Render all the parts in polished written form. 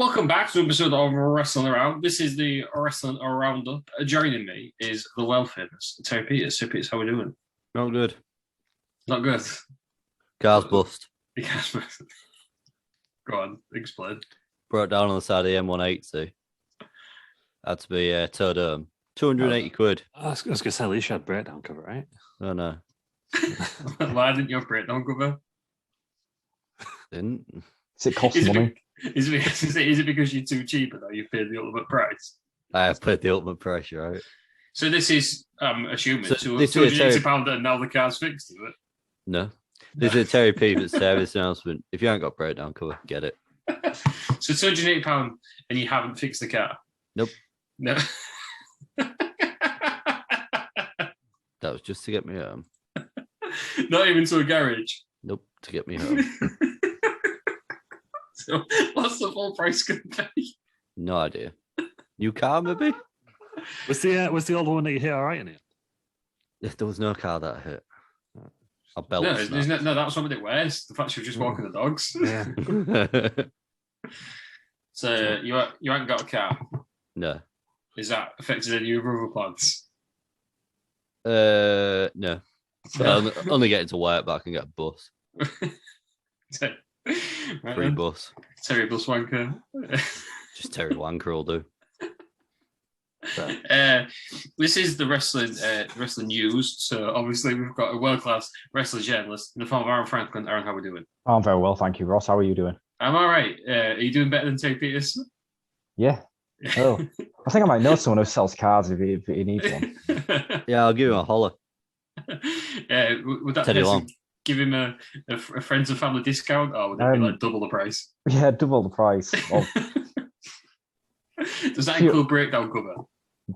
Welcome back to an episode of Wrestling Around. This is the Wrestling Aroundup. Joining me is the well-famous Terry Peters. Terry Peters, how are we doing? Not good. Not good. Car's bust. Go on, explain. Brought down on the side of the M180. Had to be towed home. 280 quid. I was going to say, at least you had breakdown cover, right? Oh, no. Why didn't you have breakdown cover? Didn't. Does it cost money? Is it because you're too cheap and now you've paid the ultimate price? I have paid the ultimate price, right? So this is, assuming, So this is £280 and now the car's fixed, is it? No. This is a Terry Peters service announcement. If you haven't got breakdown cover, get it. So £280 and you haven't fixed the car? Nope. No. That was just to get me home. Not even to a garage? Nope, to get me home. So what's the full price going to be? No idea. New car, maybe? Was the old one that you hit all right in it? If there was no car that I hit. I belt No, snapped. no, that's something worse. The fact you're just walking the dogs. Yeah. So you haven't got a car. No. Is that affected any of your other plans? No. So only getting to work, but I can get a bus. Right Free then. bus. Terry bus wanker. Just Terry Wanker will do. This is the wrestling news. So obviously we've got a world-class wrestling journalist in the form of Aaron Franklin. Aaron, how are we doing? Oh, I'm very well, thank you, Ross. How are you doing? I'm all right. Are you doing better than Terry Peters? Yeah. Oh, I think I might know someone who sells cars if he needs one. Yeah, I'll give him a holler. Would that Teddy person Long. give him a friends and family discount, or would it be like double the price? Yeah, double the price. Well, Does that include breakdown cover?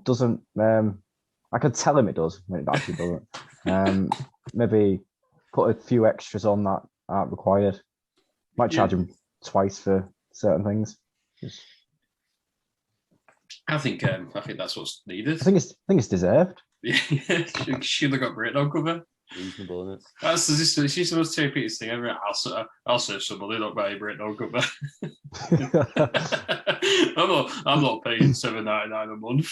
doesn't. I could tell him it does, but it actually doesn't. Maybe put a few extras on that aren't required. Might charge him twice for certain things. I think that's what's needed. I think it's deserved. Yeah, should have got breakdown cover. Reasonable, isn't it? She's the most Terry Peters thing ever. I'll serve somebody, not buy a breakdown cover. I'm not paying $7.99 a month.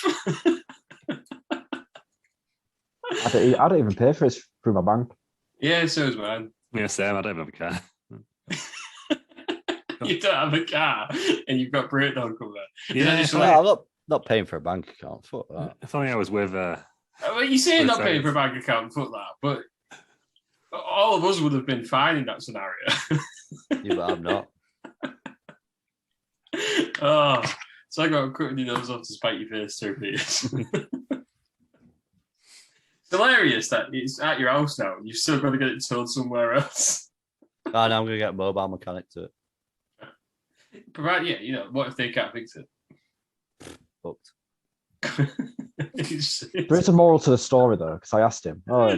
I don't even pay for it through my bank. Yeah, so is mine. Yeah, Sam, I don't have a car. You don't have a car and you've got breakdown cover. Yeah, I'm not paying for a bank account. Fuck that. if only I was with... Well, you say not paying for a bank account, fuck that, but all of us would have been fine in that scenario. Yeah, but I'm not. Oh, so I got cutting your nose off to spite your face, Terry Peters. It's hilarious that it's at your house now and you've still got to get it towed somewhere else. Oh, now I'm going to get a mobile mechanic to it. What if they can't fix it? Fucked. There is a moral to the story though, because I asked him, "Oh,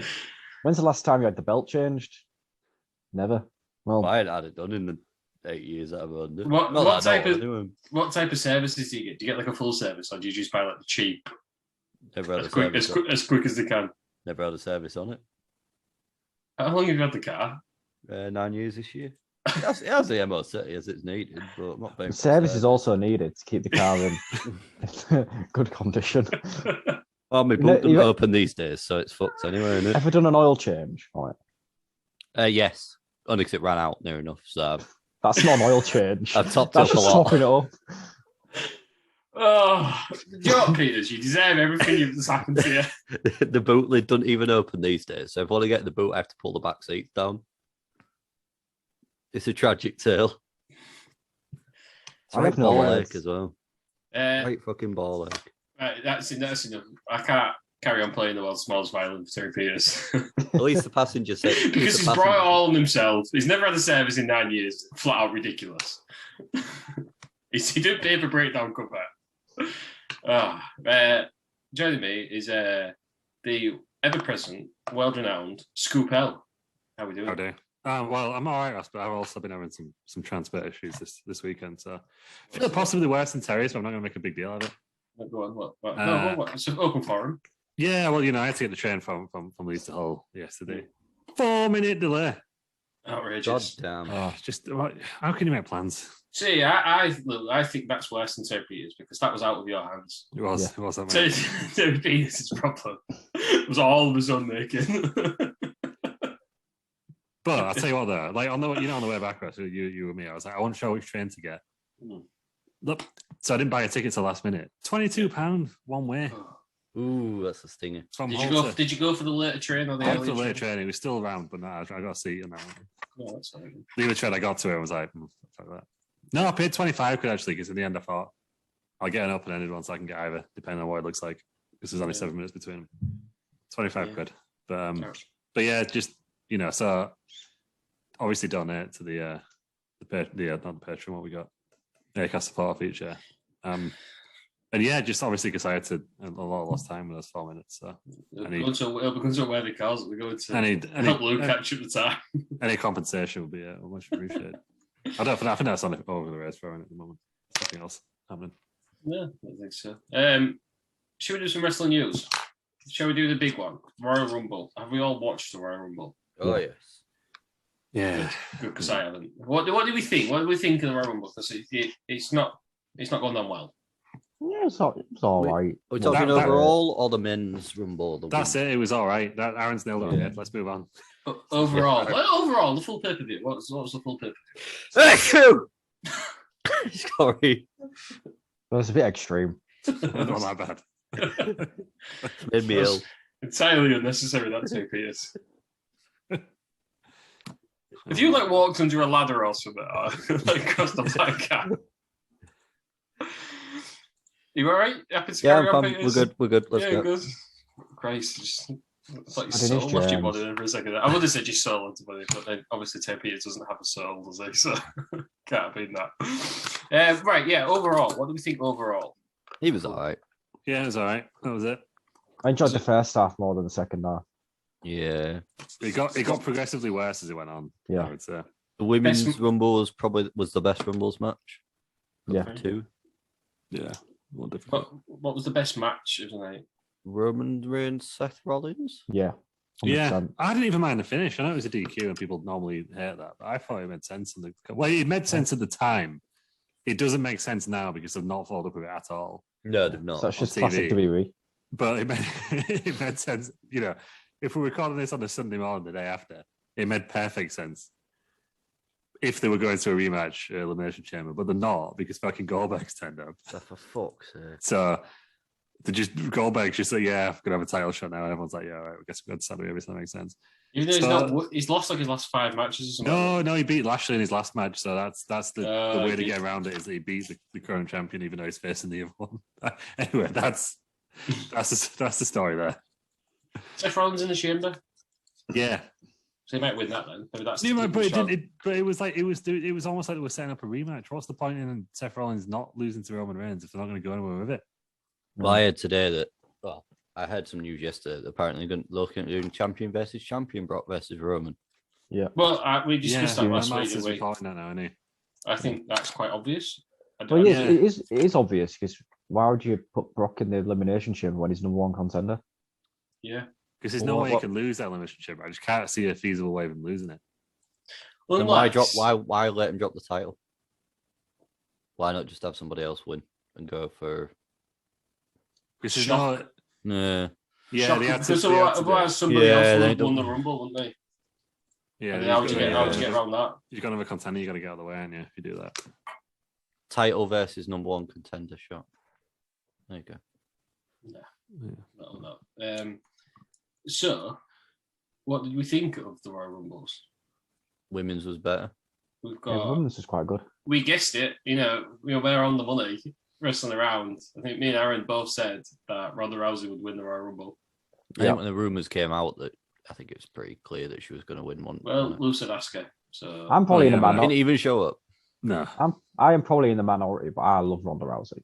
when's the last time you had the belt changed?" Never. Well, I ain't had it done in the 8 years that I've owned it. What type of services do you get? Do you get like a full service, or do you just buy like the cheap, Never had as a quick service. as quick as they can? Never had a service on it. How long have you had the car? 9 years this year. It has the MOT as it's needed, but I'm not paying for service is also needed to keep the car in good condition. Oh, my boot doesn't open these days, so it's fucked anyway, isn't it? Ever done an oil change? Right. Yes. Only because it ran out near enough, so That's not an oil change. I've topped That's up a just lot. topping it up. Oh, do you know what, Peters? You deserve everything that's happened to you. The boot lid doesn't even open these days, so if I want to get the boot, I have to pull the back seats down. It's a tragic tale. It's I right have no ball words. ache as well. Right, Right fucking ball ache. that's enough. I can't carry on playing the world's smallest violin for Terry Peters. At least the passenger said Because he's brought it all on himself. He's never had a service in 9 years. Flat out ridiculous. He didn't pay for breakdown cover. Joining me is the ever-present, world-renowned Scoop L. How we doing? How do? Well, I'm all right, Ross, but I've also been having some transport issues this weekend, so I feel possibly worse than Terry, so I'm not going to make a big deal of it. Go on, what? No, it's an open forum. Yeah, well, I had to get the train from Leeds to Hull yesterday. 4-minute delay. Outrageous. God damn. Oh, just how can you make plans? See, I think that's worse than Terry Peters because that was out of your hands. It was. Yeah. It was that Terry Peters' problem was all of his own making. But I'll tell you what, though, like on the way back, so you and me, I was like, I wasn't sure which train to get. Look, so I didn't buy a ticket till last minute. £22 one way. Ooh, that's a stinger. From Did you go for the later train or the I went for early the late train? train. It was still around, but no, I got a seat in that one. No, that's fine. The other train I got to, I was like, fuck that. No, I paid 25 quid actually, because in the end I thought I'll get an open-ended one so I can get either, depending on what it looks like. Because there's only 7 minutes between them. 25 quid. But yeah, just so obviously donate to the not the Patreon, what we got. Acast support feature. And yeah, just obviously because I had a lot of lost time with those 4 minutes. So it'll become to where the cars that we're going to help Luke catch up the time. Any compensation will be much appreciated. I think that's on over the race for at the moment. Nothing else happening. Yeah, I think so. Should we do some wrestling news? Shall we do the big one? Royal Rumble. Have we all watched the Royal Rumble? Oh, yes. Yeah. Good, because I haven't. What do we think? What do we think of the Royal Rumble? Because it's not going on well. Yeah, it's all right. Are we talking overall or the men's rumble? That's it. It was all right. Aaron's nailed it. Yeah. Let's move on. Overall, the full pay-per-view. What was the full pay-per-view? Sorry. That was a bit extreme. Not that bad. Made me ill. Entirely unnecessary, that too, Peters. If you walked under a ladder or something, or across the black cat. You all right? Happy to carry on, Peters? We're good. Let's go. Good. Christ, it's like your soul left your body there for a second. I would have said your soul left your body, but then obviously Terry Peters doesn't have a soul, does he? So can't have been that. Right, yeah, overall. What do we think overall? He was all right. Yeah, it was all right. That was it. I enjoyed the first half more than the second half. Yeah. It got progressively worse as it went on. Yeah. I would say. The women's rumble was the best rumbles match. Yeah. 2. Yeah. More difficult. What was the best match of the night? Roman Reigns, Seth Rollins? Yeah. 100%. Yeah, I didn't even mind the finish. I know it was a DQ and people normally hate that, but I thought it made sense. It made sense at the time. It doesn't make sense now because they've not followed up with it at all. No, they've not. So that's just classic WWE. But it made sense. If we're recording this on a Sunday morning, the day after, it made perfect sense. If they were going to a rematch Elimination Chamber, but they're not because fucking Goldberg's turned up. For fuck's sake. So Goldberg's just like, yeah, I'm gonna have a title shot now, and everyone's like, yeah, all right, I guess we're going to Saturday. That makes sense. Even though he's lost his last 5 matches or something. No, he beat Lashley in his last match, so that's the way to get around it is that he beat the current champion, even though he's facing the other one. Anyway, that's the story there. Seth Rollins in the chamber. Yeah. So he might win that then. Maybe that's but it was almost like they were setting up a rematch. What's the point in Seth Rollins not losing to Roman Reigns if they're not going to go anywhere with it? Well, I heard today that. Well, I heard some news yesterday. That apparently, looking at doing champion versus champion, Brock versus Roman. Yeah. Well, we discussed that last week. Didn't we? I think that's quite obvious. Well, yeah, it is obvious because why would you put Brock in the elimination chamber when he's #1 contender? Yeah. Because there's no way he can lose that elimination chamber. I just can't see a feasible way of him losing it. Well, then why let him drop the title? Why not just have somebody else win and go for? Because there's no. No. Yeah, because otherwise somebody else would have won the Rumble, wouldn't they? Yeah. How would you get around that? You've got another contender. You got to get out of the way, aren't you? If you do that. Title versus #1 contender shot. There you go. No. So, what did we think of the Royal Rumbles? Women's was better. We've got. Women's was quite good. We guessed it. We're on the money. Wrestling around. I think me and Aaron both said that Ronda Rousey would win the Royal Rumble. I think when the rumors came out that I think it was pretty clear that she was going to win one. Well, Lou said Asuka. So I'm probably in the minority. Didn't even show up. No, I am probably in the minority, but I love Ronda Rousey.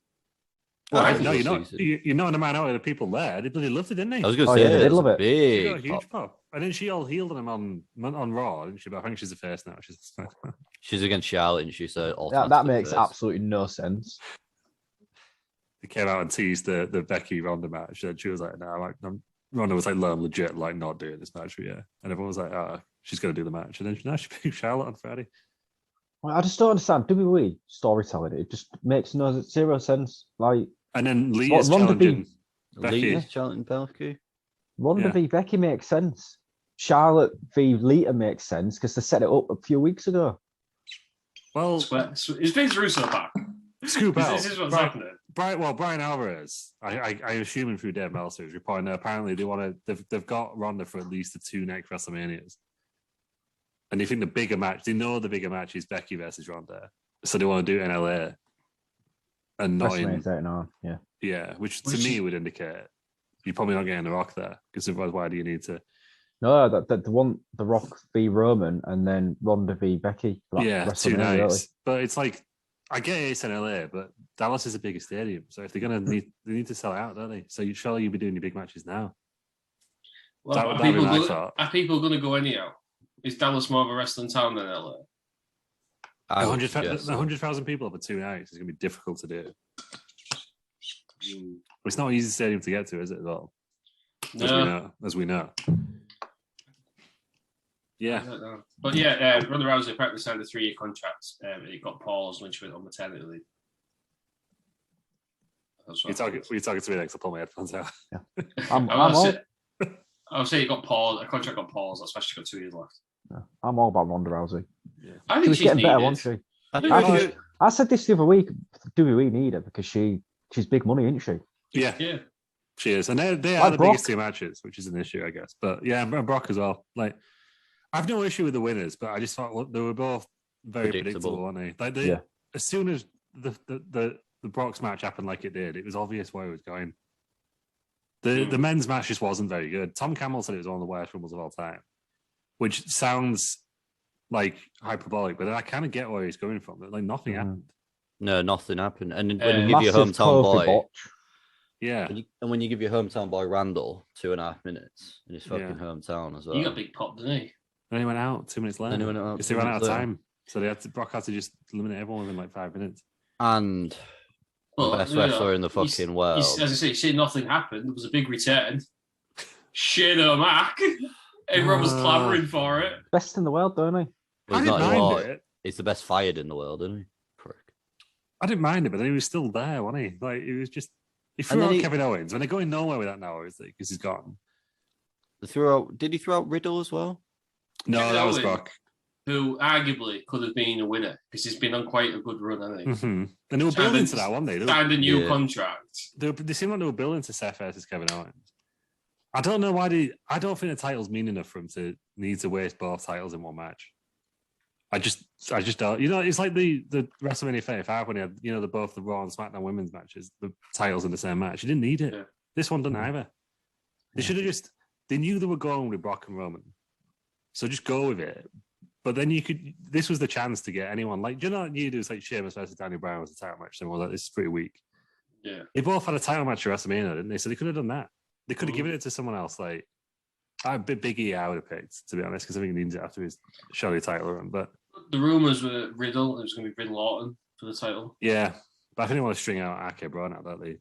Well, no, you're not. You're not in the minority of the people there. They bloody loved it, didn't they? I was going to say, they love it. Big she got a huge pop. And then she all healed him on Raw, didn't she? But I think she's the first now. She's against Charlotte, and she said, that makes absolutely no sense. They came out and teased the Becky Ronda match, and she was like, "No, Ronda was like, no, I'm legit, like not doing this match for you." And everyone was like, "Oh, she's going to do the match." And then she picked Charlotte on Friday. Well, I just don't understand WWE storytelling. It just makes zero sense. Like, and then Lita's Ronda challenging Becky. Becky. Challenging Becky. Ronda v Becky makes sense. Charlotte v Lita makes sense because they set it up a few weeks ago. Well, is Vince Russo back? Scoop out. This is what's happening. Brian Alvarez, I assuming through Dave Meltzer, is reporting that apparently they've got Ronda for at least the 2 next WrestleManias. And they think the bigger match is Becky versus Ronda. So they want to do it in LA. And not in 39, yeah. Yeah, which to me would indicate you're probably not getting The Rock there, because otherwise why do you need to? No, that the one The Rock v Roman and then Ronda v Becky. Yeah, 2 nights. But it's like, I get it's in LA, but Dallas is a bigger stadium. So if they're gonna they need to sell it out, don't they? So surely you'll be doing your big matches now. Well, are people going to go anyhow? Is Dallas more of a wrestling town than LA? 100,000 people over 2 nights is going to be difficult to do. It's not an easy stadium to get to, is it, at all? No. As we know. Yeah. But Ronda Rousey apparently signed a 3-year contract. It got paused when she went on maternity leave. You're talking to me next. I'll pull my headphones out. Yeah. I'll say it got paused. A contract got paused. That's why she got 2 years left. I'm all about Ronda Rousey. Yeah. I think she's getting better, wasn't she? I said this the other week. WWE need her because she's big money, isn't she? Yeah. She is, and they are like the Brock. biggest 2 matches, which is an issue, I guess. But yeah, and Brock as well. Like, I've no issue with the winners, but I just thought they were both very predictable, weren't they? Like as soon as the Brock's match happened, like it did, it was obvious where it was going. The men's match just wasn't very good. Tom Campbell said it was one of the worst rumbles of all time, which sounds like hyperbolic, but I kind of get where he's coming from. Like nothing happened. No, nothing happened. And when you give your hometown boy, when you give your hometown boy Randall 2.5 minutes in his fucking hometown as well, he got big pop, didn't he? And he went out 2 minutes later. Because they ran out of time, so Brock had to just eliminate everyone within like 5 minutes. And the best wrestler in the fucking world. As I say, you say nothing happened. There was a big return. Shane O'Mac. Everyone was clamouring for it. Best in the world, don't he? Well, I didn't mind it. He's the best fired in the world, isn't he? Prick. I didn't mind it, but then he was still there, wasn't he? Like, it was just... He threw out Kevin Owens. When they're going nowhere with that now, is it? Because he's gone. Did he throw out Riddle as well? No, Kevin that was Owens, Brock. Who arguably could have been a winner because he's been on quite a good run, hasn't he? Mm-hmm. And they were building to that, weren't they? Signed a new contract. They seemed like they were building to Seth versus Kevin Owens. I don't know why I don't think the title's mean enough for him to need to waste both titles in one match. I just don't. You know, it's like the WrestleMania 35 when he had, both the Raw and SmackDown women's matches, the titles in the same match. You didn't need it. Yeah. This one doesn't either. They should have they knew they were going with Brock and Roman. So just go with it. But then this was the chance to get anyone, like, do you know what you do? It's like Sheamus versus Daniel Bryan was a title match. Someone was like, this is pretty weak. Yeah. They both had a title match at WrestleMania, didn't they? So they could have done that. They could have given it to someone else. Like, Big E, I would have picked, to be honest, because I think he needs it after his Shelley title run. But the rumours were Riddle. It was going to be Riddle Orton for the title. Yeah. But I think they want to string out RK Bro now, don't they?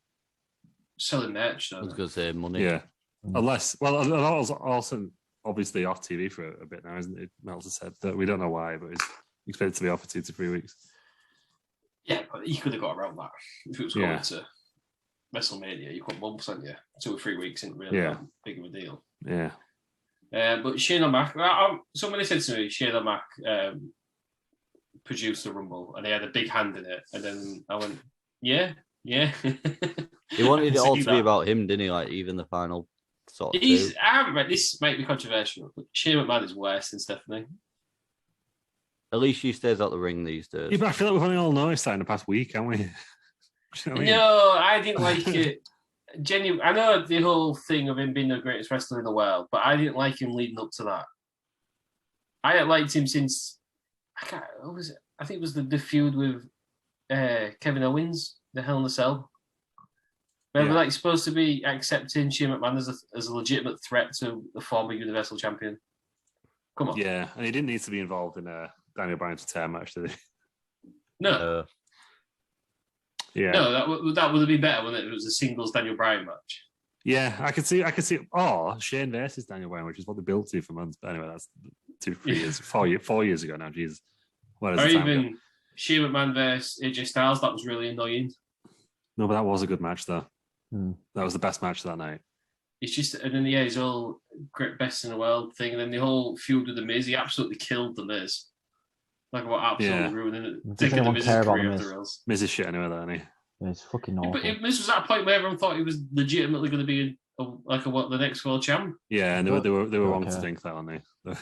Selling merch, though. I was going to say money. Yeah. Unless, also obviously off TV for a bit now, isn't it? Meltzer said that we don't know why, but it's expected to be off for 2 to 3 weeks. Yeah, but he could have got around that if it was going to WrestleMania. You put 1%, 2 or 3 weeks isn't really that big of a deal. Yeah. But Shane O'Mac, somebody said to me, Shane O'Mac produced the Rumble and he had a big hand in it. And then I went, yeah. He wanted it all to be about him, didn't he? Like, even the final sort of. I haven't read this, might be controversial, but Shane McMahon is worse than Stephanie. At least she stays out the ring these days. Yeah, but I feel like we've only all noticed that in the past week, haven't we? You know what I mean? No, I didn't like it. Genuine. I know the whole thing of him being the greatest wrestler in the world, but I didn't like him leading up to that. I hadn't liked him since what was it? I think it was the feud with Kevin Owens, the Hell in a Cell. Where we're like supposed to be accepting Shane McMahon as a legitimate threat to the former Universal Champion. Come on. Yeah, and he didn't need to be involved in a Daniel Bryan's tear match, did he? No. Yeah. No, that would have been better when it was a singles Daniel Bryan match. Yeah, I could see. Oh, Shane versus Daniel Bryan, which is what they built to for months. But anyway, that's 2-3 years, 4 years ago now. Jesus. Or even Shane McMahon versus AJ Styles, that was really annoying. No, but that was a good match, though. That was the best match of that night. It's just, and then his whole great best in the world thing, and then the whole feud with the Miz, he absolutely killed the Miz. Like what absolutely ruining it. Taking the Miz's career off the rails. Miz is shit anyway, though, isn't he? Yeah, it's fucking awful. But Miz was at a point where everyone thought he was legitimately going to be the next world champ. Yeah, and they were wrong to think that, weren't they?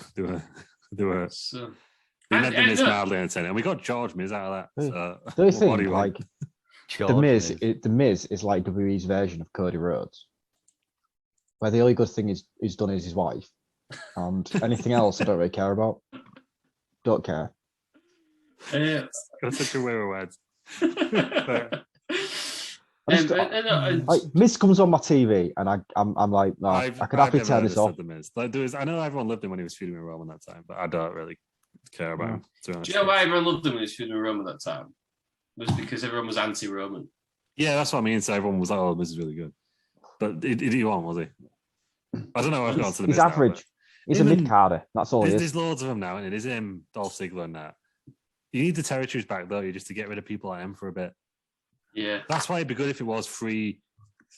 They were. So, they made the Miz mildly entertaining, and we got George Miz out of that. So, do think like the Miz is like WWE's version of Cody Rhodes, where the only good thing he's done is his wife, and anything else I don't really care about. Don't care. That's such a weird word. Like Miz comes on my TV, and I'm like, no, I could happily turn this off. Like, I know everyone loved him when he was feuding with Roman that time, but I don't really care about him. Do you know why everyone loved him when he was feuding with Roman that time? It was because everyone was anti-Roman. Yeah, that's what I mean. So everyone was like, "Oh, Miz is really good," but he won, was he? I don't know. I've gone to the. He's average. He's a mid-carder. That's all. There's loads of them now, and it is him, Dolph Ziggler, and that. You need the territories back though, just to get rid of people like him for a bit. Yeah, that's why it'd be good if it was 3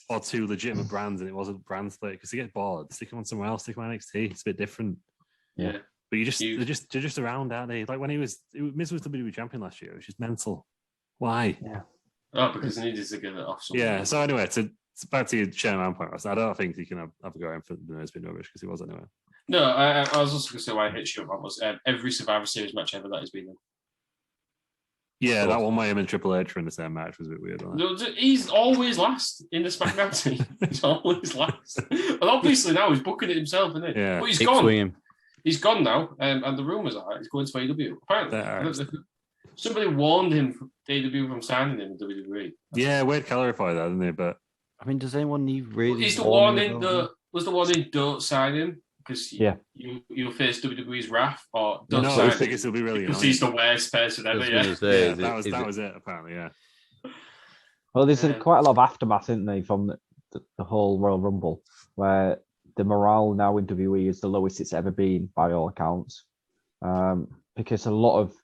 or 2 legitimate brands and it wasn't brand split, because they get bored. Stick them on somewhere else. Stick them on NXT. It's a bit different. Yeah, but they're just around, aren't they? Like when Miz was WWE champion last year, it was just mental. Why? Yeah. Oh, because he needed to get it off. Yeah. So anyway, back to your Sherman point. I don't think he can have a go in for the Miz being rubbish, because he was anyway. No, I was also going to say why I hit Sherman was every Survivor Series match ever that has been in. Yeah, that one where him and Triple H were in the same match was a bit weird. No, he's always last in the SmackDown team. He's always last. And obviously now he's booking it himself, isn't it? Yeah. But he's gone. He's gone now, and the rumours are he's going to AEW. Apparently, somebody warned him from AEW from signing him in WWE. Yeah, Wade Keller replied that, didn't he? But I mean, does anyone need really? Is the warning was the warning don't sign him? Because you'll face WWE's wrath, or don't sign him. Because he'll be really because he's the worst person ever. That was it. Apparently, yeah. Well, there's quite a lot of aftermath, isn't there, from the whole Royal Rumble, where the morale now in WWE is the lowest it's ever been by all accounts, because a lot of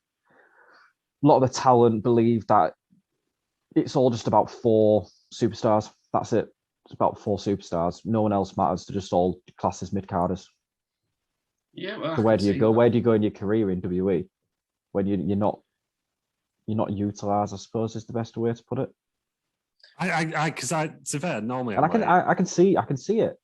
the talent believe that it's all just about 4 superstars. That's it. It's about 4 superstars. No one else matters. They're just all classed as mid-carders. Yeah. Well, so where do you go? Where do you go in your career in WWE when you're not utilised? I suppose is the best way to put it. To be fair, normally, and I can see it.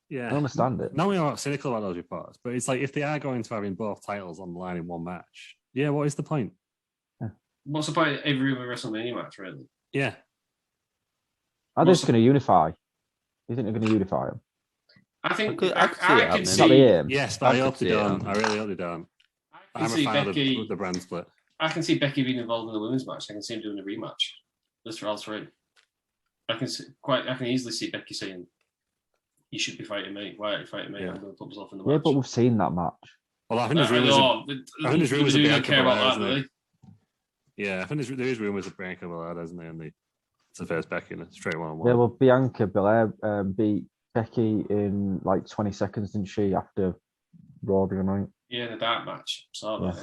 Yeah, I understand it. Normally, I'm not cynical about those reports, but it's like if they are going to having both titles on the line in one match, what is the point? Yeah. What's the point of every other WrestleMania match, really? Yeah. Are they just going to unify? Do you think they're going to unify them? I think I can see. Yes, but I hope they don't. I really hope they don't. I'm a fan of the brand split. I can see Becky being involved in the women's match. I can see him doing a rematch. That's for all 3. I can easily see Becky saying, "You should be fighting me. Why are you fighting me? I'm going to put myself in the match." Yeah, but we've seen that match. Well, I think there's rumors of Bianca Belair, yeah, I think there is rumors of Bianca Belair, isn't there? And it's the first Becky in a straight 1-on-1. Yeah, well, Bianca Belair beat Becky in like 20 seconds, didn't she, after Raw the other night? Yeah, in a dark match. But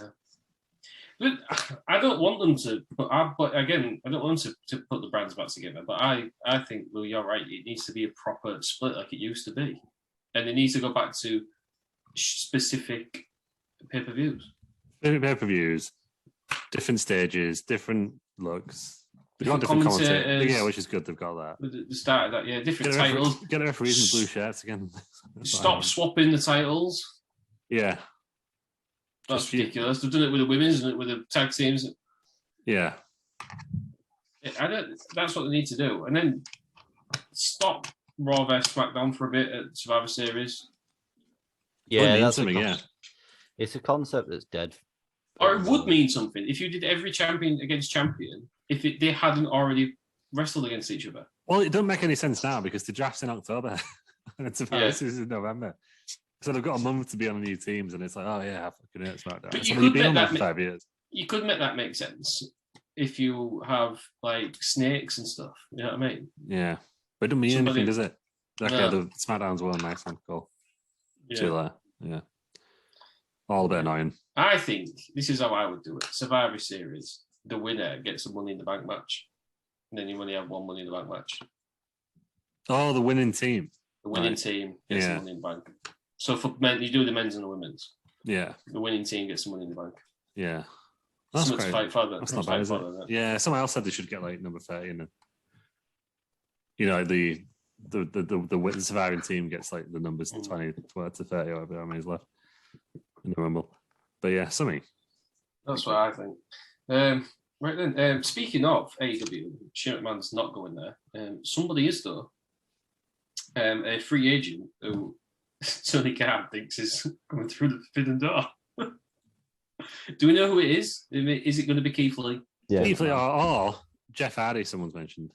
I don't want them to. But again, I don't want them to put the brands back together. But I think, well, you're right. It needs to be a proper split like it used to be, and it needs to go back to specific pay-per-views. Pay-per-views, different stages, different looks. You want different commentators. Yeah, which is good. They've got that. The start of that, different titles. Get the referees in blue shirts again. Stop swapping the titles. Yeah. That's ridiculous. They've done it with the women's and with the tag teams. Yeah. That's what they need to do. And then stop Raw vs SmackDown for a bit at Survivor Series. Yeah, that's something. It's a concept that's dead. Or it would mean something if you did every champion against champion if they hadn't already wrestled against each other. Well, it doesn't make any sense now because the draft's in October and Survivor Series in November. So they've got a month to be on the new teams, and it's like, oh yeah, fucking hit SmackDown. But you've been on that for 5 years. You could make that make sense if you have like snakes and stuff. You know what I mean? Yeah, but it doesn't mean anything, does it? Like, the SmackDown's well, nice one, cool. Yeah. Yeah. All a bit annoying. I think this is how I would do it. Survivor Series, the winner gets a Money in the Bank match. And then you only have one Money in the Bank match. Oh, the winning team. The winning team gets the Money in the Bank. So for men, you do the men's and the women's. Yeah. The winning team gets some Money in the Bank. Yeah. That's great. That's not bad, is it? Yeah, someone else said they should get like number 30 and the surviving team gets like the numbers 20 to 30 or whatever many is left in the Rumble. But yeah, something. That's what I think. Right then, speaking of AEW, Shane McMahon's not going there. Somebody is though. A free agent who Tony Khan thinks is coming through the forbidden door. Do we know who it is? Is it going to be Keith Lee? Yeah. Keith Lee or Jeff Hardy, someone's mentioned.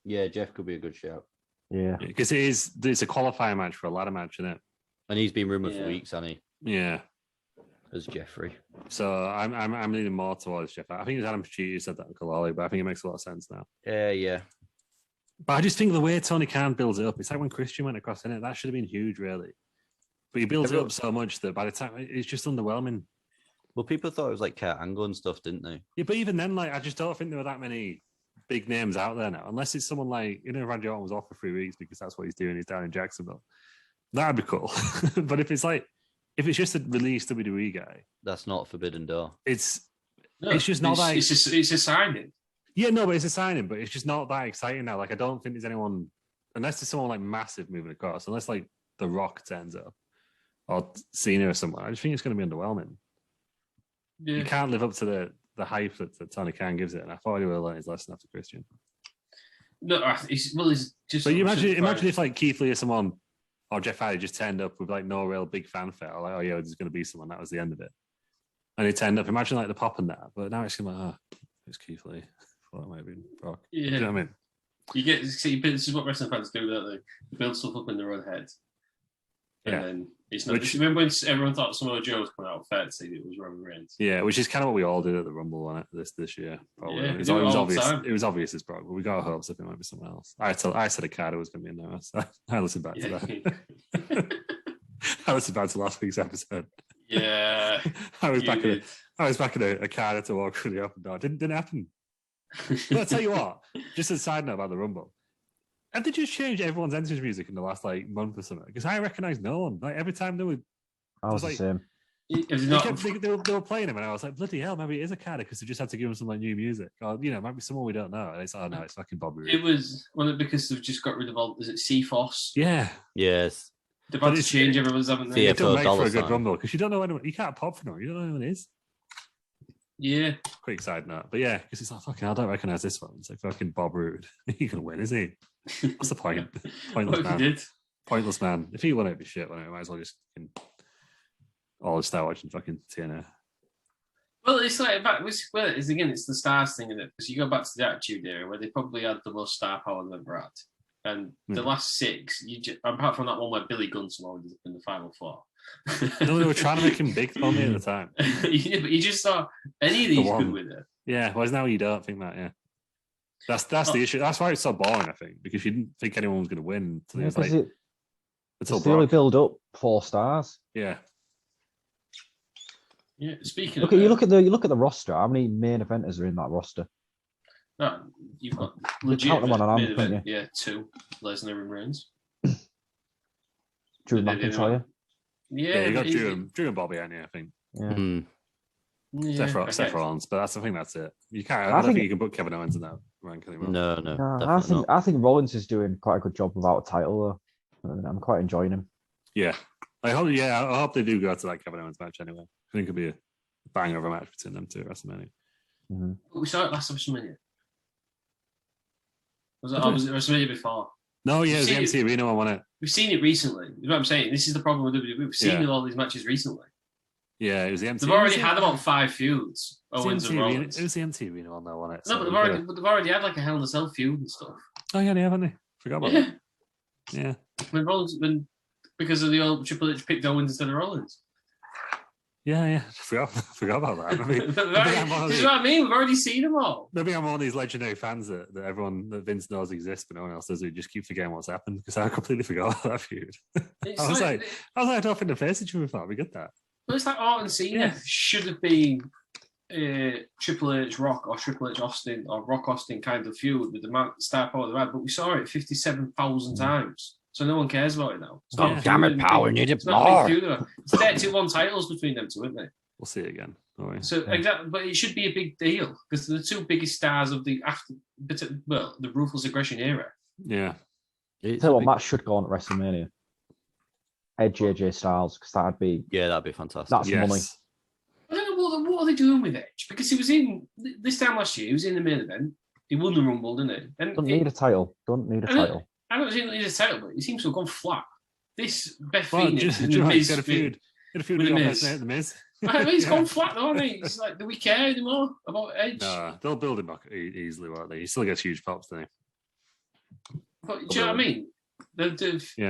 Yeah, Jeff could be a good shout. Yeah. Because it's a qualifying match for a ladder match, isn't it? And he's been rumoured for weeks, hasn't he? Yeah. As Jeffrey. So I'm leaning more towards Jeff. I think it was Adam Pacitti who said that to Kalali, but I think it makes a lot of sense now. Yeah. But I just think the way Tony Khan builds it up, it's like when Christian went across in it, that should have been huge, really. But he builds it up so much that by the time it's just underwhelming. Well, people thought it was like Kurt Angle and stuff, didn't they? Yeah, but even then, like, I just don't think there were that many big names out there now, unless it's someone like, Randy Orton was off for 3 weeks because that's what he's doing. He's down in Jacksonville. That'd be cool. But if it's just a release WWE guy, that's not Forbidden Door. It's just not that. It's a signing. Yeah, no, but it's a signing, but it's just not that exciting now. Like, I don't think there's anyone, unless there's someone like massive moving across, unless like The Rock turns up or Cena or someone. I just think it's going to be underwhelming. Yeah. You can't live up to the hype that Tony Khan gives it, and I thought he would have learned his lesson after Christian. No, he's just. But you imagine if like Keith Lee or someone or Jeff Hardy just turned up with like no real big fanfare, like, oh yeah, there's going to be someone. That was the end of it, and he turned up. Imagine like the pop and that, but now it's like, it's Keith Lee. I thought it might have been Brock. Yeah, you know what I mean. This is what wrestling fans do, don't they? They build stuff up in their own head. And then it's not. Remember when everyone thought Samoa Joe was coming out fair to say it was Roman Reigns? Yeah, which is kind of what we all did at the Rumble on it this year. Probably. Yeah, it was obvious. It was obvious as Brock, but we got our hopes up it might be someone else. I said Okada was going to be in there. So I listened back to that. I listened back to last week's episode. Yeah, I was back in a Okada to walk through the open door. Didn't happen. But I'll tell you what. Just a side note about the Rumble. Have they just changed everyone's entrance music in the last like month or something? Because I recognise no one. Like every time they were, I was like, the same. They were playing him, and I was like, bloody hell, maybe it is a Okada because they just had to give him some like new music, or it might be someone we don't know. And it's no, it's fucking Bob Roode. It was because they've just got rid of all. Is it C-Foss? Yeah. Yes. They've had to change everyone's, haven't they? It don't make for a good Rumble because you don't know anyone. You can't pop for no. You don't know who anyone is. Yeah. Quick side note, but yeah, because it's like fucking. I don't recognise this one. It's like fucking Bob Roode. He can win, is he? What's the point? Pointless man. Did? Pointless man. If he won, it'd be shit. Well, I might as well just all start watching fucking TNA. Well, it's like it's the stars thing, isn't it? Because you go back to the Attitude Era where they probably had the most star power they've ever had, and the last 6, apart from that one where Billy Gunn somehow ended up in the final 4. No, they were trying to make him big for me at the time. Yeah, but you just thought any of these good with it. Yeah, whereas now you don't think that. Yeah, that's the issue. That's why it's so boring. I think because you didn't think anyone was going to win. So yeah, it's they only build up 4 stars. Yeah. Yeah. Speaking look at the roster. How many main eventers are in that roster? No, you've got legit count them on an arm, can't you? Yeah, 2 Lesnar and Reigns. Drew McIntyre. Yeah, you got Drew and Bobby, I think. Yeah. Yeah. Seth Rollins, but I think that's it. You can't. I don't think you can put Kevin Owens in that rank anymore. No. I think Rollins is doing quite a good job without a title, though. I'm quite enjoying him. Yeah, I hope they do go to that Kevin Owens match anyway. I think it'll be a banger of a match between them two at WrestleMania. Mm-hmm. We saw it last WrestleMania. Was it WrestleMania before? No, yeah, it was the MC Arena one, wasn't it? We've seen it recently. You know what I'm saying? This is the problem with WWE. We've seen all these matches recently. Yeah, it was the MC. They've already had about 5 feuds. Owens and Rollins. It was the MC Arena one, though, wasn't it? No, but they've already had like a Hell in a Cell feud and stuff. Oh yeah, they haven't they? Forgot about that. Yeah. Because of the old Triple H picked Owens instead of Rollins. Yeah. Forgot about that. This is what I mean. We've already seen them all. Maybe I'm one of these legendary fans that Vince knows exists, but no one else does. Who just keep forgetting what's happened because I completely forgot about that feud. I was like, I don't think the face each other before. We get that. But it's like Orton Cena should have been Triple H Rock or Triple H Austin or Rock Austin kind of feud with the star power they had, but we saw it 57,000 times, so no one cares about it now. Damn it, power needed more. It's 31 titles between them two, isn't it? We'll see it again. So exactly, but it should be a big deal because they're the two biggest stars of the the Ruthless Aggression era. Yeah. Tell you what match should go on at WrestleMania. Edge AJ Styles, because that'd be fantastic. That's money. I don't know what are they doing with Edge, because he was in this time last year. He was in the main event. He won the Rumble, didn't he? And Don't need a title. I don't need a title, but he seems to have gone flat. This Beth Phoenix and the Miz got a feud with the Miz. I mean, he's gone flat though, hasn't he? It's like, do we care anymore about Edge? No, they'll build him back easily, won't they? He still gets huge pops, doesn't he? But do you know what I mean? I'm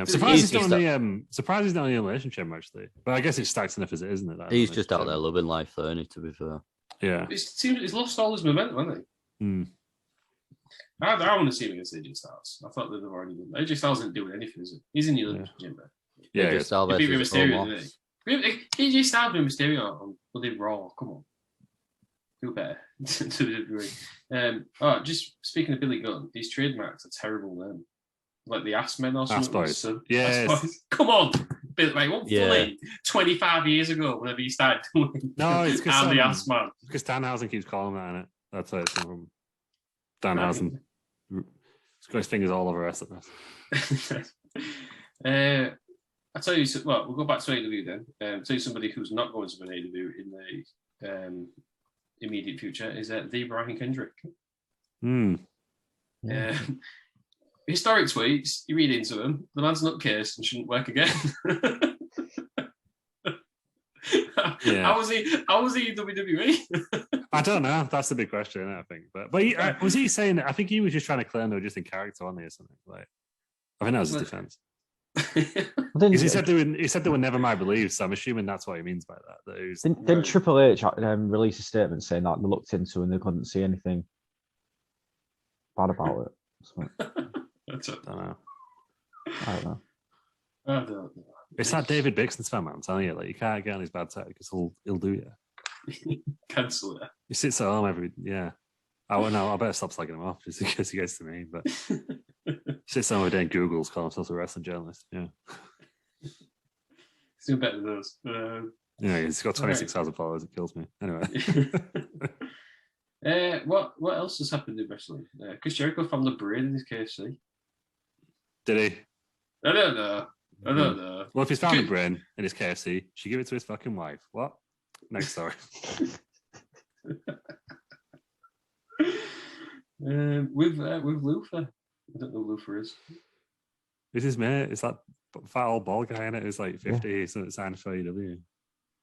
surprised he's not in the relationship actually. But I guess it's stacked enough as it is, isn't it? He's just out there loving life, though, isn't he, to be fair? Yeah. He's lost all his momentum, hasn't he? I want to see him against AJ Styles. I thought they'd have already done. AJ Styles isn't doing anything, is he? He's in the Olympic gym, man. Yeah, AJ Styles beat Mysterio, didn't he? AJ Styles beat Mysterio on bloody Raw. Come on. Do better to the degree. Just speaking of Billy Gunn, his trademarks are terrible then. Like the Ass Men or something. Ass Boys. Yes. Come on. Like, what funny 25 years ago, whenever you started doing No, it's because the Ass Man. Because Danhausen keeps calling that in it. That's why it's from Danhausen. He's got his fingers all over us at this. I'll tell you, we'll go back to AEW then. Tell you somebody who's not going to an AEW in the immediate future is the Brian Kendrick. Historic tweets, you read into them, the man's nutcase and shouldn't work again. How was he in WWE? I don't know. That's the big question, I think. But was he saying? I think he was just trying to claim they were just in character on there or something. Like, I think that was his defense. Because he said they were never my beliefs. So I'm assuming that's what he means by that. Didn't Triple H release a statement saying that they looked into and they couldn't see anything bad about it? I don't know. I don't know. It's that David Bixton's fan, man. I'm telling you, like, you can't get on his bad side because he'll do you. Cancel it. He sits at home I better stop slagging him off just in case he gets to me. But sits down every day and Google's calling himself a wrestling journalist. Yeah. He's doing better than those. He's got 26,000 followers. It kills me. Anyway. What else has happened in wrestling? Chris Jericho found the brain in his KFC. Did he? I don't know. Well, if he's found the brain in his KFC, should give it to his fucking wife. What? Next story. With Luther. I don't know who Luther is. It's his mate. It's that fat old bald guy in it who's like 50, so it's signed for AEW.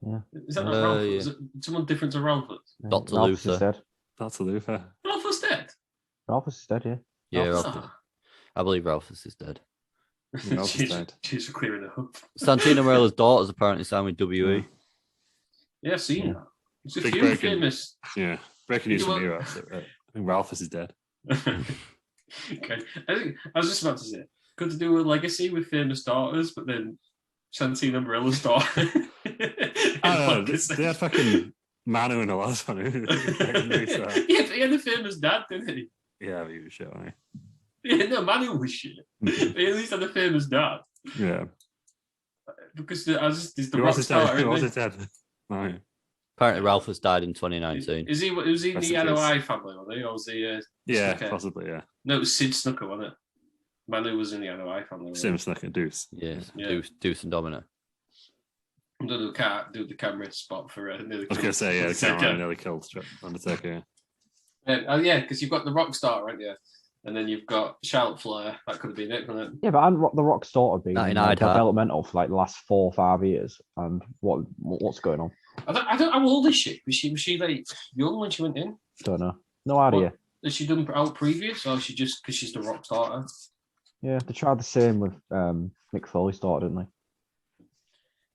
Yeah. Is that not Ralph? Is it someone different to Ralph? Dr. Luther. Dr. Luther. Ralph was dead? Ralph is dead, yeah. Yeah, Ralph. I believe Ralph is dead. Cheers for clearing it up. Santino Morella's daughter's apparently signed with WE. Yeah, I've seen that. It's a Big few breaking, famous. Yeah, breaking news from here. I think Ralph is dead. Okay, I was just about to say, could they do a legacy with famous daughters, but then Santino Morella's daughter? I don't know. They had fucking Manu in the last one. Yeah, but he had a famous dad, didn't he? Yeah, he was shit, wasn't he? Yeah, no, Manu was shit. He at least had a famous dad. Yeah. Because there's the rock star. Who was his dad? No. Apparently, Ralph has died in 2019. Was he in the NOI family, wasn't he? Or was he? Yeah, Snooker? possibly. Yeah. No, it was Sid Snooker, wasn't it? Manu was in the NOI family. Sim Snooker, Deuce. Yes, yeah. Deuce and Domino. I'm doing the camera spot for I was going to say, yeah, the camera nearly killed Undertaker. Yeah, because you've got the rock star, right? Yeah. And then you've got Charlotte Flair. That could have been it, couldn't it? Yeah, but the Rock's daughter been developmental for like the last 4 or 5 years. And what's going on? I don't. How old is she? Was she like young when she went in? Don't know. No idea. Has she done out previous, or is she just because she's the Rock's daughter? Yeah, they tried the same with Mick Foley's daughter, didn't they?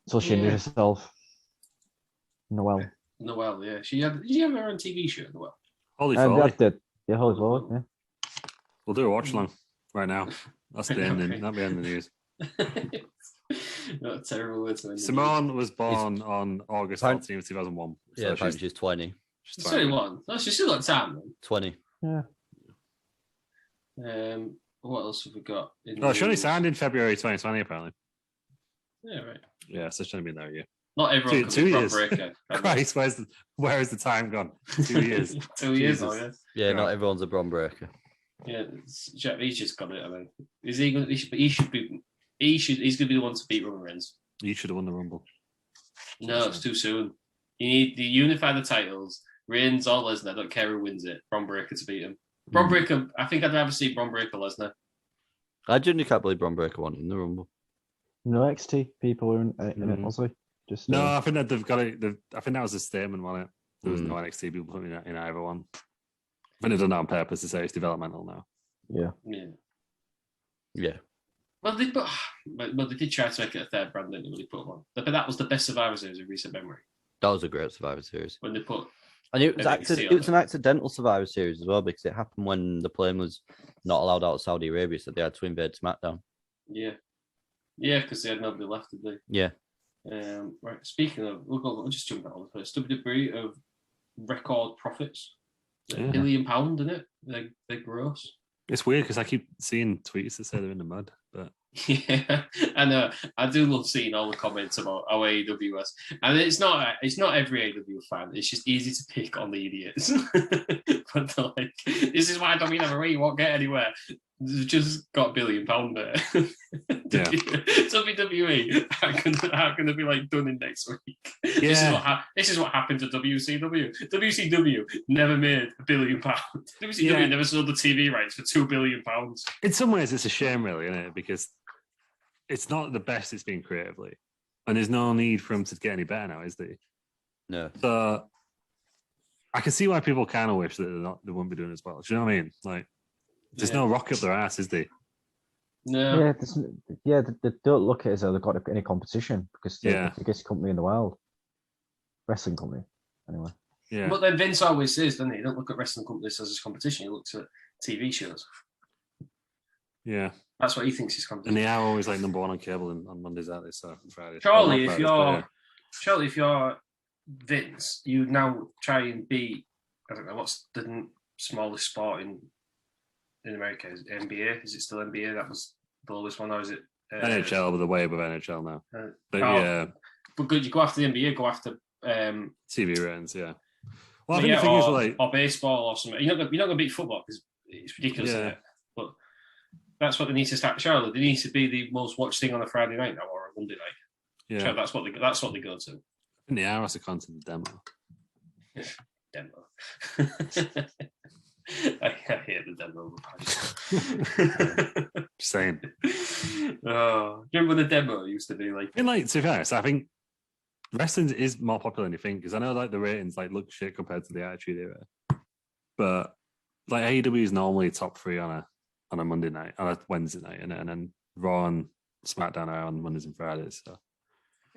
So she injured herself. Noelle, yeah. Did she have her own TV show, Noelle? Holy Foley. Yeah, Holy Foley, yeah. We'll do a watch along right now. That's the end. That'll be the end of the news. Not a terrible way to end. Simone was born on August 14th, 2001. Yeah, she's 20. She's 21. No, she's still got time, man. 20. Yeah. What else have we got? She only signed in February 2020, apparently. Yeah, right. Yeah, so she only been there a year. Not everyone can be Bron Breakker. Christ, where is the time gone? 2 years. 2 years, yeah. Not everyone's a Bron Breakker. Yeah, he's just got it. I mean, is he going? He's going to be the one to beat Roman Reigns. He should have won the Rumble. No, it's too soon. You need to unify the titles. Reigns or Lesnar, I don't care who wins it. Bron Breakker to beat him. Bron Breakker, I think I'd rather see Bron Breakker Lesnar. I genuinely can't believe Bron Breakker won in the Rumble. No NXT people are in it, possibly. Just no, I think that they've got it. I think that was a statement, wasn't it? There was no NXT people putting in either one. I think they've done that on purpose to say it's developmental now. Yeah. Well, they did try to make it a third brand, didn't they? When they put one, but that was the best Survivor Series in recent memory. That was a great Survivor Series. When they put, and it was an accidental Survivor Series as well, because it happened when the plane was not allowed out of Saudi Arabia, so they had to invade SmackDown. Yeah, because they had nobody left, did they? Yeah. Right. Speaking of, we'll just jump out on the first. WWE of record profits, £1 billion, isn't it? They're gross. It's weird because I keep seeing tweets that say they're in the mud, but yeah, I know. I do love seeing all the comments about how AEW is, and it's not every AEW fan. It's just easy to pick on the idiots. But they're like, this is why WWE won't get anywhere. They've just got £1 billion there. WWE, how can they be like done in next week? Yeah. This is what happened to WCW. WCW never made £1 billion. WCW never sold the TV rights for £2 billion. In some ways, it's a shame, really, isn't it? Because it's not the best it's been creatively, and there's no need for them to get any better now, is there? No. So I can see why people kind of wish that they wouldn't be doing as well. Do you know what I mean? Like, there's no rock up their ass, is there? No. Yeah, they don't look at it as though they've got any competition because they're the biggest company in the world. Wrestling company, anyway. Yeah. But then Vince always says, doesn't he? You don't look at wrestling companies as a competition. He looks at TV shows. Yeah. That's what he thinks is competition. And they are always like number one on cable on Mondays, aren't they? So Fridays. Surely, if you're Vince, you now try and beat, I don't know, what's the smallest sport in America? Is it NBA? Is it still NBA? That was the lowest one, or is it NHL? But the way above NHL now. But good, you go after the NBA, go after TV ratings. Yeah. Well, I think the thing is or baseball or something. You're not going to beat football because it's ridiculous, isn't it? But that's what they need to start. Charlotte, they need to be the most watched thing on a Friday night now or a Monday night. Yeah, that's what they go to. And the hours of content demo. I hate the demo. Just saying. Oh, remember when the demo used to be like? To be honest, I think wrestling is more popular than you think, because I know like the ratings look shit compared to the Attitude Era, but like AEW is normally top 3 on a Monday night, on a Wednesday night, and then Raw and SmackDown are on Mondays and Fridays. So.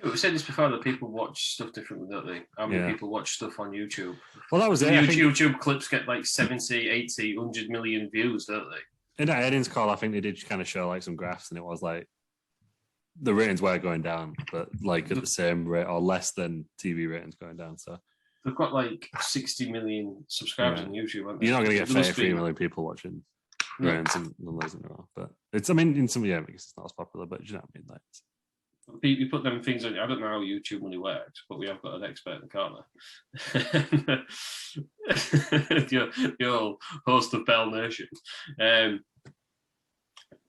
We said this before that people watch stuff differently, don't they? How many people watch stuff on YouTube? Well, that was it. YouTube clips get like 70, 80, 100 million views, don't they? In that earnings call, I think they did kind of show like some graphs, and it was like the ratings were going down, but like at the same rate or less than TV ratings going down. So they've got like 60 million subscribers on YouTube. Aren't they? You're not going to get 33 million people watching ratings and those in a row. But it's, I mean, in some because it's not as popular, but you know what I mean? Like, you put them things on. I don't know how YouTube money works, but we have got an expert in the corner. Your host of Bell Nation.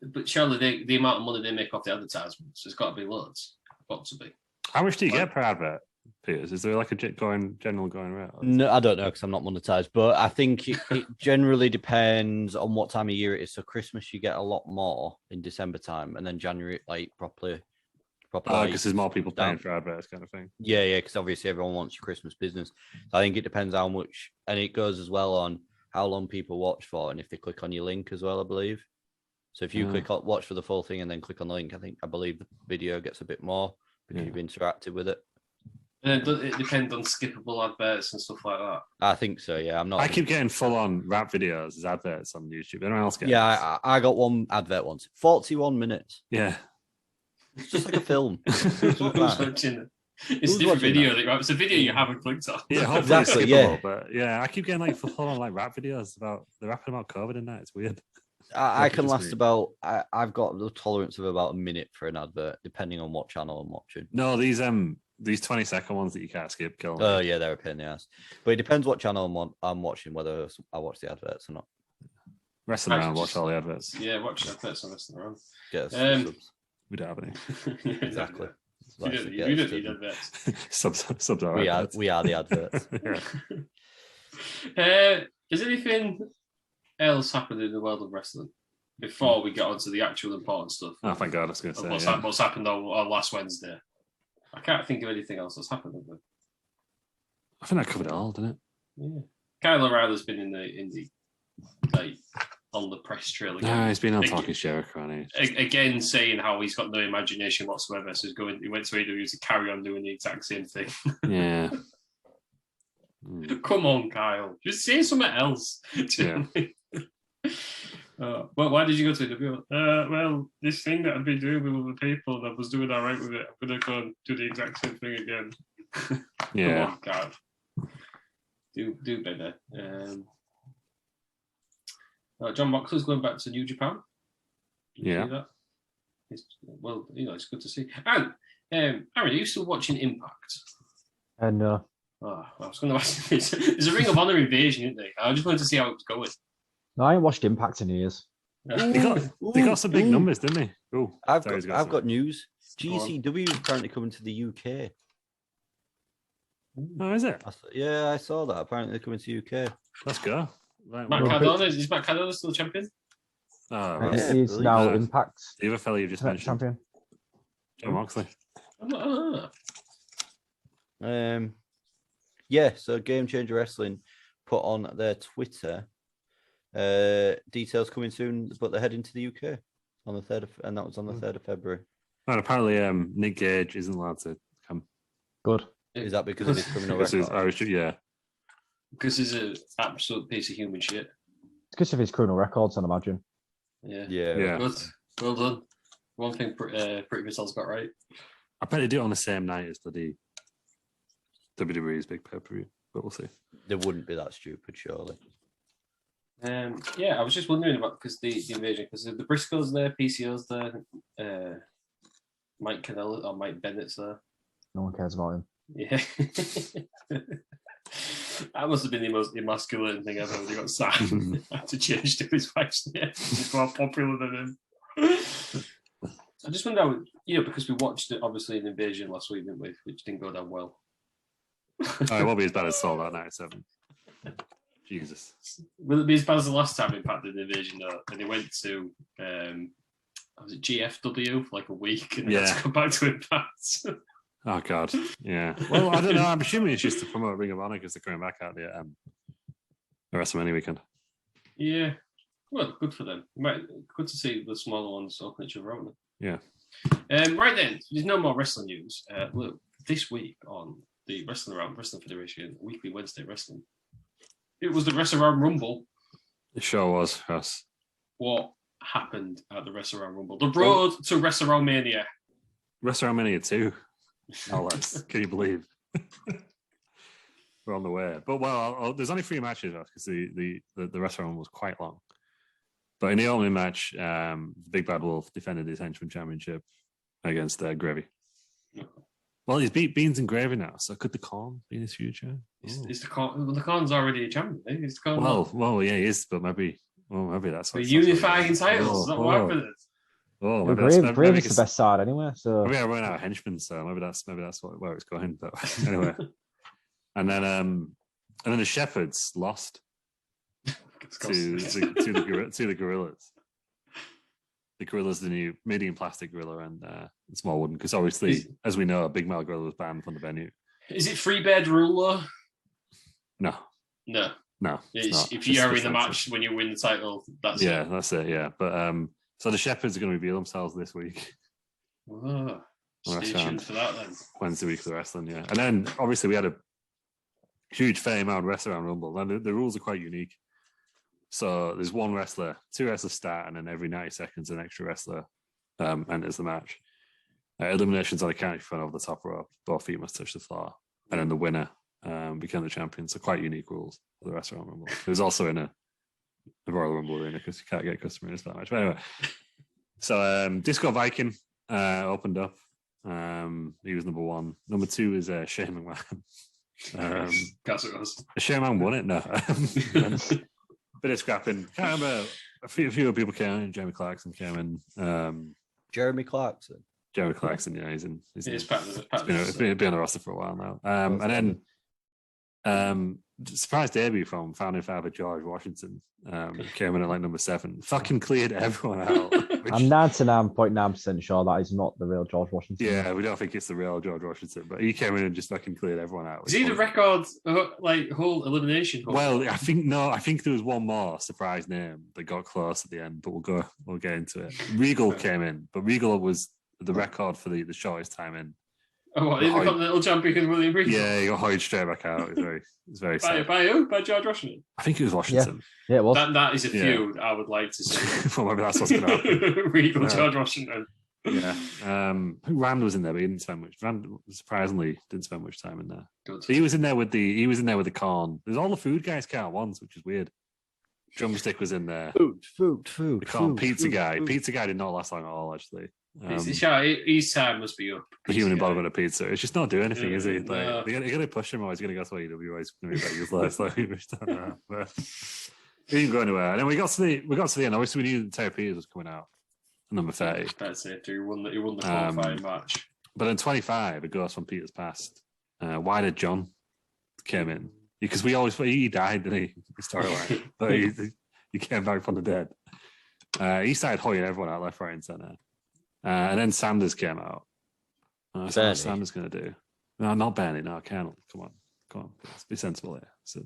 But surely the amount of money they make off the advertisements, there's got to be loads. Got to be. How much do you get per advert, Peters? Is there like a general going rate? No, I don't know because I'm not monetized, but I think it generally depends on what time of year it is. So Christmas, you get a lot more in December time, and then January, like properly. Because there's more people paying for adverts, kind of thing. Yeah, because obviously everyone wants your Christmas business. I think it depends how much, and it goes as well on how long people watch for, and if they click on your link as well, I believe. So if you click on watch for the full thing and then click on the link, I believe the video gets a bit more because you've interacted with it. And it depends on skippable adverts and stuff like that. I think so. Yeah, I keep getting full on rap videos as adverts on YouTube. Anyone else get? Yeah, I got one advert once, 41 minutes. Yeah. It's just like a film. Who's watching it? It's a different video. It's a video you haven't clicked on. Yeah, hopefully Exactly, it's yeah. skippable, but yeah, I keep getting like full-on like rap videos about they're rapping about COVID and that. It's weird. I can just last me. about. I've got the tolerance of about a minute for an advert, depending on what channel I'm watching. No, these 20-second ones that you can't skip. Kill me. Oh yeah, they're a pain in the ass. But it depends what channel I'm watching, whether I watch the adverts or not. Wrestling around, watch all the adverts. Yeah, watch adverts and wrestling around. Get us subs. We don't have any. Yeah, Exactly. You don't need adverts. Subs are We adverts. are the adverts. Yeah. Is anything else happened in the world of wrestling before we get on to the actual important stuff? Oh, thank God, I was going to Of say. what's happened on last Wednesday? I can't think of anything else that's happened. I think I covered it all, didn't it? Yeah, Kyle O'Reilly's been in the like on the press trail again. No, he's been on Talking Jericho, hasn't he? Again, saying how he's got no imagination whatsoever. So he went to AEW to carry on doing the exact same thing. Yeah. Come on, Kyle. Just say something else. Yeah. Well, why did you go to AEW? Well, this thing that I've been doing with other people and I was doing all right with it, I'm going to go and do the exact same thing again. Yeah. Come on, Kyle. Do better. John Moxley's going back to New Japan. Did you see that? Well, it's good to see. And Aaron, are you still watching Impact? No. Oh, I was going to ask you this. There's a Ring of Honor invasion, isn't there? I just wanted to see how it's going. No, I ain't watched Impact in years. They got some big numbers, didn't they? Oh, I've got news. GCW is apparently coming to the UK. Oh, is it? Yeah, I saw that. Apparently they're coming to UK. Let's go. Right, Matt Cardona, is Matt Cardona still champion? Oh, And right. he's now Impact The other fella you just mentioned, champion. John Moxley. Yeah, so Game Changer Wrestling put on their Twitter details coming soon, but they're heading to the UK on the 3rd and that was on the 3rd of February. And apparently Nick Gage isn't allowed to come. Good. Is that because of his criminal Because record? yeah. Because he's an absolute piece of human shit. It's because of his criminal records, I'd imagine. Yeah. Yeah. Good. Well done. One thing Pretty Vital's got right. I bet they do it on the same night as the WWE's big pay-per-view, but we'll see. They wouldn't be that stupid, surely. Yeah, I was just wondering about because the invasion, because the Briscoes there, PCO's there, Mike Canella or Mike Bennett's there. No one cares about him. Yeah. That must have been the most emasculating thing ever when he got signed. Had to change to his wife's name. He's more popular than him. I just wonder how, because we watched it, obviously, an invasion last week, didn't we? Which didn't go down well. It won't be as bad as Sold Out 97. Jesus. Will it be as bad as the last time Impact did the invasion, though? And he went to, was it GFW for like a week and then had to come back to Impact? Oh, God. Yeah. Well, I don't know. I'm assuming it's just to promote Ring of Honor because they're coming back out the WrestleMania weekend. Yeah. Well, good for them. Good to see the smaller ones open each other out. Yeah. Right then, there's no more wrestling news. Look, this week on the Wrestling Around Wrestling Federation Weekly Wednesday Wrestling, it was the Wrestle Around Rumble. It sure was, yes. What happened at the Wrestle Around Rumble? The road to Wrestle Around Mania. WrestleMania 2. No less. Can you believe? We're on the way. But there's only 3 matches because the restaurant was quite long. But in the opening match, Big Bad Wolf defended his henchman championship against Gravy. Well, he's beat Beans and Gravy now, so could the Khan be in his future? Is the Khan's already a champion? Eh? Is the Khan yeah, he is, but maybe that's what unifying titles. Not what happened. Oh, Gravy's the best side anyway. So maybe I run out of henchmen, so maybe that's where it's going. But anyway, and then the Shepherds lost to the Gorillas. The Gorillas, the new medium plastic gorilla and small wooden, because obviously, as we know, a big male gorilla was banned from the venue. Is it 3-bed rule though? No. If you are in the match when you win the title, that's it. That's it. Yeah, but so the Shepherds are going to reveal themselves this week. Oh, stay tuned for that then. Wednesday week for the wrestling, yeah. And then obviously we had a huge fame out Wrestle Around Rumble. And the rules are quite unique. So there's 1 wrestler, 2 wrestlers start, and then every 90 seconds an extra wrestler enters the match. Eliminations on a count front over the top rope. Both feet must touch the floor. And then the winner became the champion. So quite unique rules for the Restaurant Rumble. It was also in a Royal Rumble arena because you can't get customers in that match. But anyway, so Disco Viking opened up. He was number 1. Number 2 is Shane McMahon. Guess it was. Shane McMahon won it? No. Bit of scrapping. Can't remember. A few people came in. Jeremy Clarkson came in. Jeremy Clarkson. Jeremy Clarkson, yeah, he's been on the roster for a while now. And then surprise debut from founding father George Washington came in at like number 7. Fucking cleared everyone out. I'm 99.9% sure that is not the real George Washington. Yeah, we don't think it's the real George Washington, but he came in and just fucking cleared everyone out. Is he the record, whole elimination? Well, I think there was one more surprise name that got close at the end, but we'll get into it. Regal came in, but Regal was the record for the shortest time in. Oh, what? He become the little champion William Regal? Yeah, he got hoed straight back out. It's very sad. By who? By George Washington? I think it was Washington. Yeah, it was. That is a feud I would like to see. Well, maybe that's what's going to happen. Regal, George Washington. Yeah. Rand was in there, but he didn't spend much. Rand surprisingly didn't spend much time in there. Good. He was in there with the corn. There's all the food guys came at once, which is weird. Drumstick was in there. Food. The corn pizza guy. Pizza guy did not last long at all, actually. His time must be up. The human embodiment of pizza. It's just not doing anything, is he? Like, No. they're going to push him, or he's going to go to AEW, or he's going to be useless. Like, we just don't know. But he didn't go anywhere. And then we got to the end. Obviously, we knew that Terry Peters was coming out. Number 30. That's it. He won the qualifying match. But in 25, it goes from Peters past. Why did John came in? Because he died, didn't he? The storyline. But he came back from the dead. He started hoying everyone out left, right, and centre. And then Sanders came out. So what's Sanders going to do? No, not Bernie. No, Colonel. Come on. Let's be sensible here. So,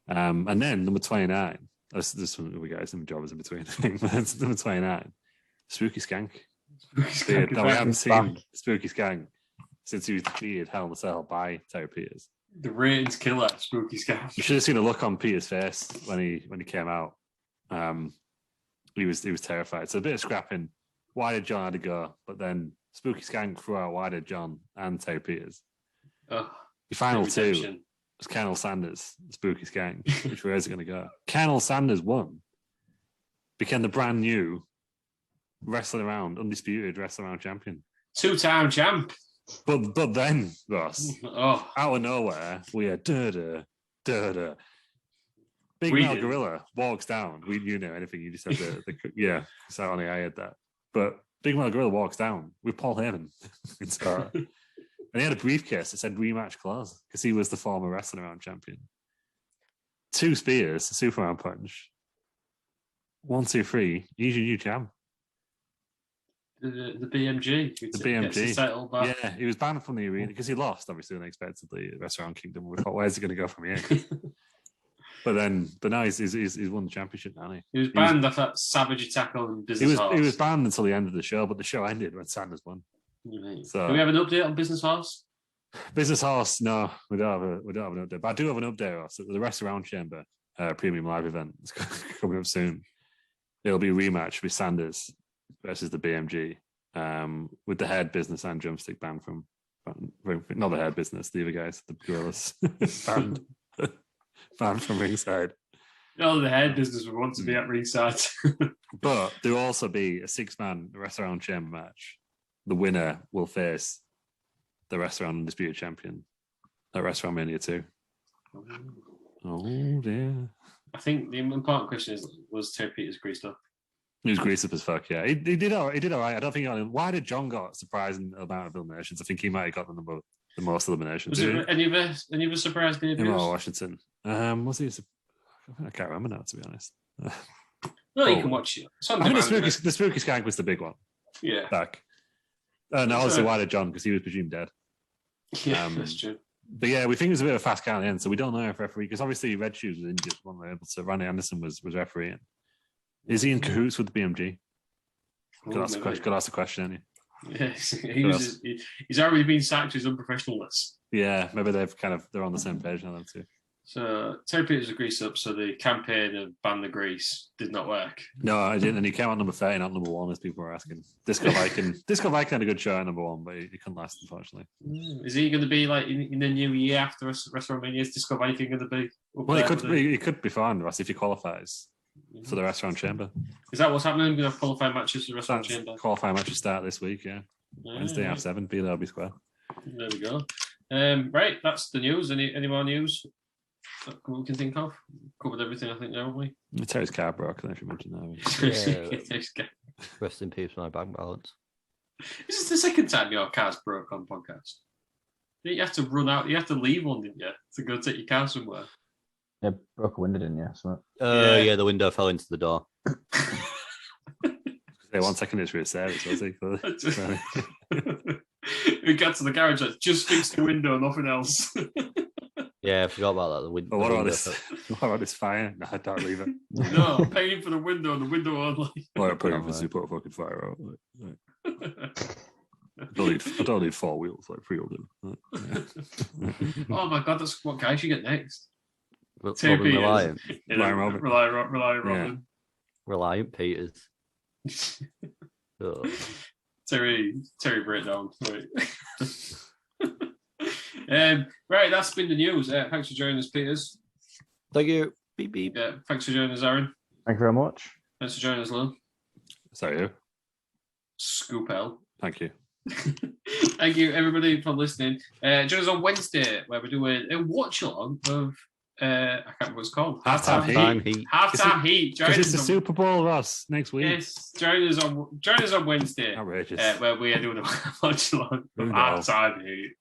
and then number 29. This one we got some jobbers in between. That's number 29. Spooky Skank. Now, we haven't seen Spooky Skank since he was defeated Hell in a Cell by Terry Peters. The ratings killer, Spooky Skank. You should have seen the look on Peters' face when he came out. He was terrified. So a bit of scrapping. Why did John had to go? But then Spooky Skank threw out why did John and Terry Peters. Oh, the final two was Colonel Sanders, Spooky Skank. Which way is it going to go? Colonel Sanders won, became the brand new undisputed wrestling around champion. 2-time champ. But then, Ross, out of nowhere, we had da-da. Big Mel Gorilla walks down. You know anything, you just had yeah, so only I had that. But Big Mel Gorilla walks down with Paul Heyman. And he had a briefcase that said rematch clause because he was the former wrestling around champion. 2 spears, a Superman punch. 1, 2, 3, he's your new champ. The BMG. The BMG. Title back. Yeah, he was banned from the arena because he lost, obviously, unexpectedly at Restaurant Kingdom. We thought, where's he going to go from here? But now he's won the championship, hasn't he? He was banned off that savage tackle and Business Horse. He was banned until the end of the show, but the show ended when Sanders won. Right. So, do we have an update on Business Horse? Business Horse, no, we don't have an update. But I do have an update, Ross. The Rest Around Chamber premium live event is coming up soon. It'll be a rematch with Sanders versus the BMG, with the Head Business and Drumstick banned from not the Head Business, the other guys, the Gorillas banned from ringside. No, the Head Business would want to be at ringside. But there will also be a 6-man Restaurant Chamber match. The winner will face the Restaurant Undisputed Champion at Restaurant Mania 2. Oh dear. I think the important question is, was Terry Peters greased up? He was greased up as fuck, yeah. He did all right. I don't think why did John got a surprising amount of eliminations? I think he might have got the most eliminations. Was there any of a surprise debuts? Washington. Was he? I can't remember now, to be honest. No, you can watch it. I think the Spooky Skank was the big one. Yeah. Back. No, obviously, why did John? Because he was presumed dead. Yeah, that's true. But yeah, we think it was a bit of a fast count at the end, so we don't know if referee, because obviously Red Shoes was injured when they were able to. Randy Anderson was refereeing. Is he in cahoots with the BMG? Could ask the question, ain't he? Yeah, he's already been sacked for his unprofessionalness. Yeah, maybe they're on the same page now, them two. So Terry Peters was grease up, so the campaign of ban the grease did not work. No, I didn't. And he came out number 30, not number 1, as people were asking. Disco Viking had a good show at number 1, but he couldn't last, unfortunately. Is he going to be like in the new year after WrestleMania? Is Disco Viking going to be? Well, he could be fine, Ross, if he qualifies for the Restaurant Chamber. Is that what's happening? We're going to have qualifying matches for the Restaurant Chamber. Qualifying matches start this week, yeah. Wednesday, half 7, be there, be square. There we go. Right, that's the news. Any more news that we can think of? Covered everything, I think, now, haven't we? Terry's car broke, I don't know if you mentioned that. Yeah. Rest in peace, my bank balance. This is the second time your car's broke on podcast. You have to run out. You have to leave one, didn't you, to go take your car somewhere? Yeah, broke a window, didn't you? So. Yeah, the window fell into the door. Yeah, 1 second it's for service, was he? We got to the garage, like, just fix the window, nothing else. Yeah, I forgot about that. The window. But what about this fire? No, I don't leave it. No, I'm paying for the window and the window only. Well, I'm paying for put a fucking fire out. I don't need 4 wheels, like 3 of them. Oh my god, that's what guy should get next. Reliant. Robin. Reliant Peters. Terry breakdown. Right, that's been the news. Thanks for joining us, Peters. Thank you. Beep beep. Yeah, thanks for joining us, Aaron. Thank you very much. Thanks for joining us, Lou. Sorry, who? Scoop L. Thank you. Thank you, everybody, for listening. Join us on Wednesday, where we're doing a watch along of I can't remember what it's called. Halftime Heat. Halftime Heat. Because it's the Super Bowl, Ross, next week. Yes, join us on Wednesday. Outrageous. Where we are doing a watch along of Halftime Heat.